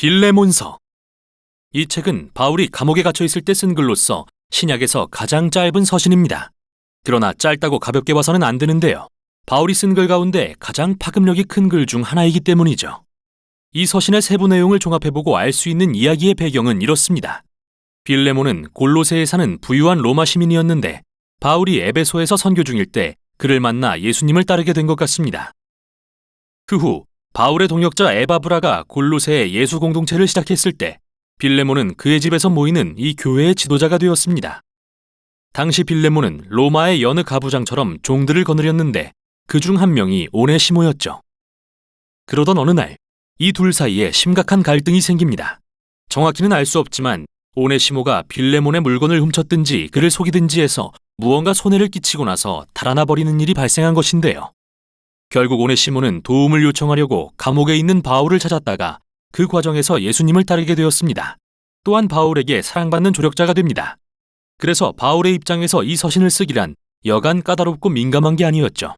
빌레몬서. 이 책은 바울이 감옥에 갇혀 있을 때 쓴 글로서 신약에서 가장 짧은 서신입니다. 그러나 짧다고 가볍게 봐서는 안 되는데요. 바울이 쓴 글 가운데 가장 파급력이 큰 글 중 하나이기 때문이죠. 이 서신의 세부 내용을 종합해보고 알 수 있는 이야기의 배경은 이렇습니다. 빌레몬은 골로새에 사는 부유한 로마 시민이었는데 바울이 에베소에서 선교 중일 때 그를 만나 예수님을 따르게 된 것 같습니다. 그 후 바울의 동역자 에바브라가 골로새에 예수 공동체를 시작했을 때 빌레몬은 그의 집에서 모이는 이 교회의 지도자가 되었습니다. 당시 빌레몬은 로마의 여느 가부장처럼 종들을 거느렸는데 그중 한 명이 오네시모였죠. 그러던 어느 날 이 둘 사이에 심각한 갈등이 생깁니다. 정확히는 알 수 없지만 오네시모가 빌레몬의 물건을 훔쳤든지 그를 속이든지 해서 무언가 손해를 끼치고 나서 달아나 버리는 일이 발생한 것인데요. 결국 오네시모는 도움을 요청하려고 감옥에 있는 바울을 찾았다가 그 과정에서 예수님을 따르게 되었습니다. 또한 바울에게 사랑받는 조력자가 됩니다. 그래서 바울의 입장에서 이 서신을 쓰기란 여간 까다롭고 민감한 게 아니었죠.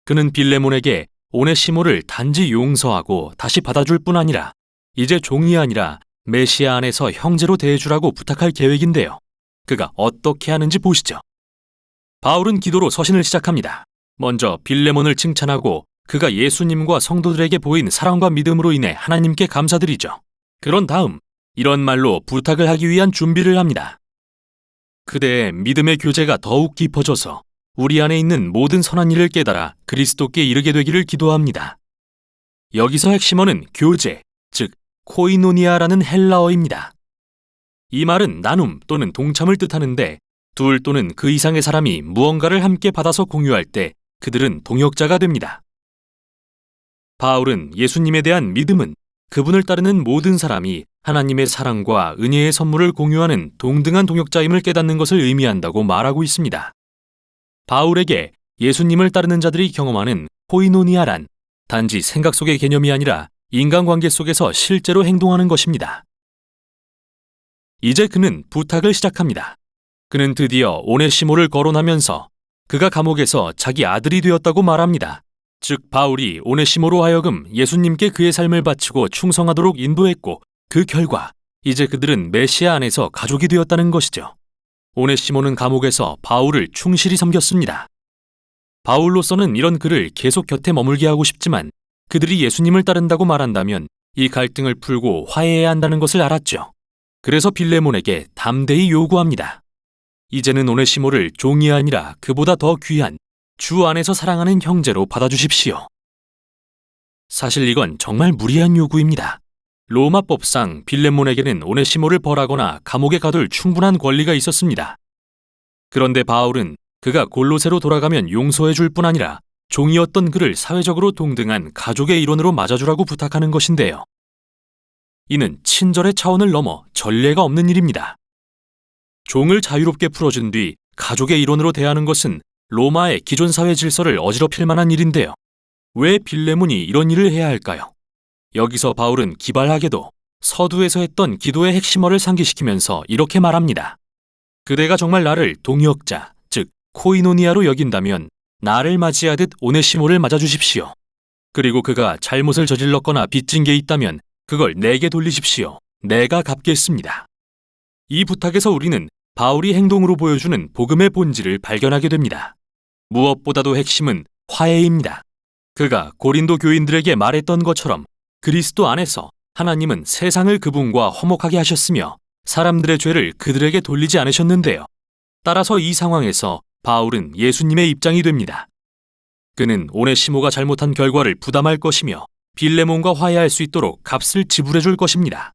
그는 빌레몬에게 오네시모를 단지 용서하고 다시 받아줄 뿐 아니라 이제 종이 아니라 메시아 안에서 형제로 대해주라고 부탁할 계획인데요. 그가 어떻게 하는지 보시죠. 바울은 기도로 서신을 시작합니다. 먼저 빌레몬을 칭찬하고 그가 예수님과 성도들에게 보인 사랑과 믿음으로 인해 하나님께 감사드리죠. 그런 다음 이런 말로 부탁을 하기 위한 준비를 합니다. 그대의 믿음의 교제가 더욱 깊어져서 우리 안에 있는 모든 선한 일을 깨달아 그리스도께 이르게 되기를 기도합니다. 여기서 핵심어는 교제, 즉 코이노니아라는 헬라어입니다. 이 말은 나눔 또는 동참을 뜻하는데 둘 또는 그 이상의 사람이 무언가를 함께 받아서 공유할 때 그들은 동역자가 됩니다. 바울은 예수님에 대한 믿음은 그분을 따르는 모든 사람이 하나님의 사랑과 은혜의 선물을 공유하는 동등한 동역자임을 깨닫는 것을 의미한다고 말하고 있습니다. 바울에게 예수님을 따르는 자들이 경험하는 코이노니아란 단지 생각 속의 개념이 아니라 인간관계 속에서 실제로 행동하는 것입니다. 이제 그는 부탁을 시작합니다. 그는 드디어 오네시모를 거론하면서 그가 감옥에서 자기 아들이 되었다고 말합니다. 즉 바울이 오네시모로 하여금 예수님께 그의 삶을 바치고 충성하도록 인도했고 그 결과 이제 그들은 메시아 안에서 가족이 되었다는 것이죠. 오네시모는 감옥에서 바울을 충실히 섬겼습니다. 바울로서는 이런 그를 계속 곁에 머물게 하고 싶지만 그들이 예수님을 따른다고 말한다면 이 갈등을 풀고 화해해야 한다는 것을 알았죠. 그래서 빌레몬에게 담대히 요구합니다. 이제는 오네시모를 종이 아니라 그보다 더 귀한 주 안에서 사랑하는 형제로 받아주십시오. 사실 이건 정말 무리한 요구입니다. 로마법상 빌레몬에게는 오네시모를 벌하거나 감옥에 가둘 충분한 권리가 있었습니다. 그런데 바울은 그가 골로새로 돌아가면 용서해 줄 뿐 아니라 종이었던 그를 사회적으로 동등한 가족의 일원으로 맞아주라고 부탁하는 것인데요. 이는 친절의 차원을 넘어 전례가 없는 일입니다. 종을 자유롭게 풀어준 뒤 가족의 일원으로 대하는 것은 로마의 기존 사회 질서를 어지럽힐 만한 일인데요. 왜 빌레몬이 이런 일을 해야 할까요? 여기서 바울은 기발하게도 서두에서 했던 기도의 핵심어를 상기시키면서 이렇게 말합니다. 그대가 정말 나를 동역자, 즉 코이노니아로 여긴다면 나를 맞이하듯 오네시모를 맞아주십시오. 그리고 그가 잘못을 저질렀거나 빚진 게 있다면 그걸 내게 돌리십시오. 내가 갚겠습니다. 이 부탁에서 우리는 바울이 행동으로 보여주는 복음의 본질을 발견하게 됩니다. 무엇보다도 핵심은 화해입니다. 그가 고린도 교인들에게 말했던 것처럼 그리스도 안에서 하나님은 세상을 그분과 화목하게 하셨으며 사람들의 죄를 그들에게 돌리지 않으셨는데요. 따라서 이 상황에서 바울은 예수님의 입장이 됩니다. 그는 오네시모가 잘못한 결과를 부담할 것이며 빌레몬과 화해할 수 있도록 값을 지불해 줄 것입니다.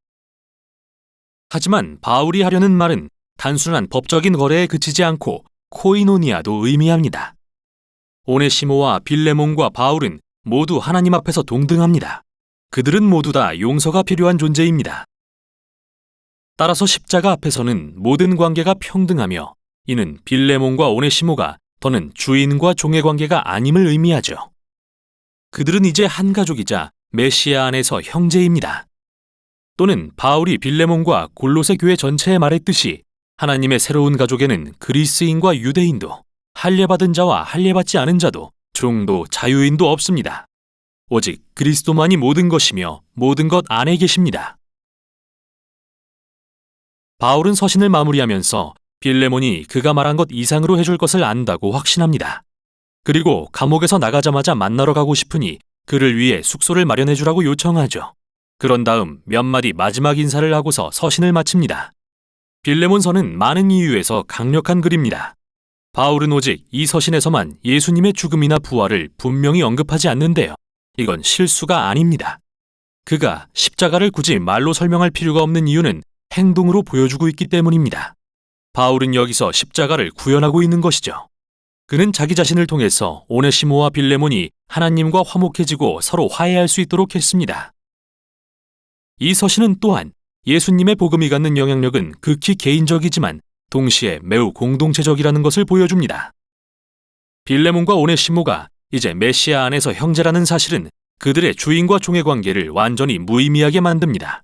하지만 바울이 하려는 말은 단순한 법적인 거래에 그치지 않고 코이노니아도 의미합니다. 오네시모와 빌레몬과 바울은 모두 하나님 앞에서 동등합니다. 그들은 모두 다 용서가 필요한 존재입니다. 따라서 십자가 앞에서는 모든 관계가 평등하며 이는 빌레몬과 오네시모가 더는 주인과 종의 관계가 아님을 의미하죠. 그들은 이제 한 가족이자 메시아 안에서 형제입니다. 또는 바울이 빌레몬과 골로새 교회 전체에 말했듯이 하나님의 새로운 가족에는 그리스인과 유대인도, 할례받은 자와 할례받지 않은 자도, 종도 자유인도 없습니다. 오직 그리스도만이 모든 것이며 모든 것 안에 계십니다. 바울은 서신을 마무리하면서 빌레몬이 그가 말한 것 이상으로 해줄 것을 안다고 확신합니다. 그리고 감옥에서 나가자마자 만나러 가고 싶으니 그를 위해 숙소를 마련해 주라고 요청하죠. 그런 다음 몇 마디 마지막 인사를 하고서 서신을 마칩니다. 빌레몬서는 많은 이유에서 강력한 글입니다. 바울은 오직 이 서신에서만 예수님의 죽음이나 부활을 분명히 언급하지 않는데요. 이건 실수가 아닙니다. 그가 십자가를 굳이 말로 설명할 필요가 없는 이유는 행동으로 보여주고 있기 때문입니다. 바울은 여기서 십자가를 구현하고 있는 것이죠. 그는 자기 자신을 통해서 오네시모와 빌레몬이 하나님과 화목해지고 서로 화해할 수 있도록 했습니다. 이 서신은 또한 예수님의 복음이 갖는 영향력은 극히 개인적이지만 동시에 매우 공동체적이라는 것을 보여줍니다. 빌레몬과 오네시모가 이제 메시아 안에서 형제라는 사실은 그들의 주인과 종의 관계를 완전히 무의미하게 만듭니다.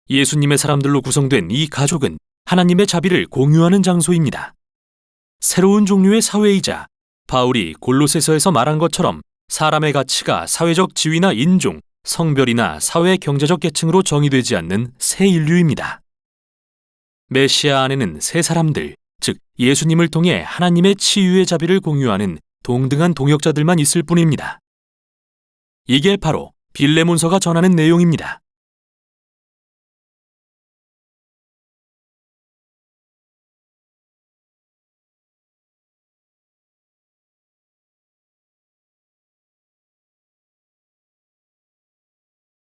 예수님의 사람들로 구성된 이 가족은 하나님의 자비를 공유하는 장소입니다. 새로운 종류의 사회이자 바울이 골로새서에서 말한 것처럼 사람의 가치가 사회적 지위나 인종, 성별이나 사회 경제적 계층으로 정의되지 않는 새 인류입니다. 메시아 안에는 새 사람들, 즉 예수님을 통해 하나님의 치유의 자비를 공유하는 동등한 동역자들만 있을 뿐입니다. 이게 바로 빌레몬서가 전하는 내용입니다.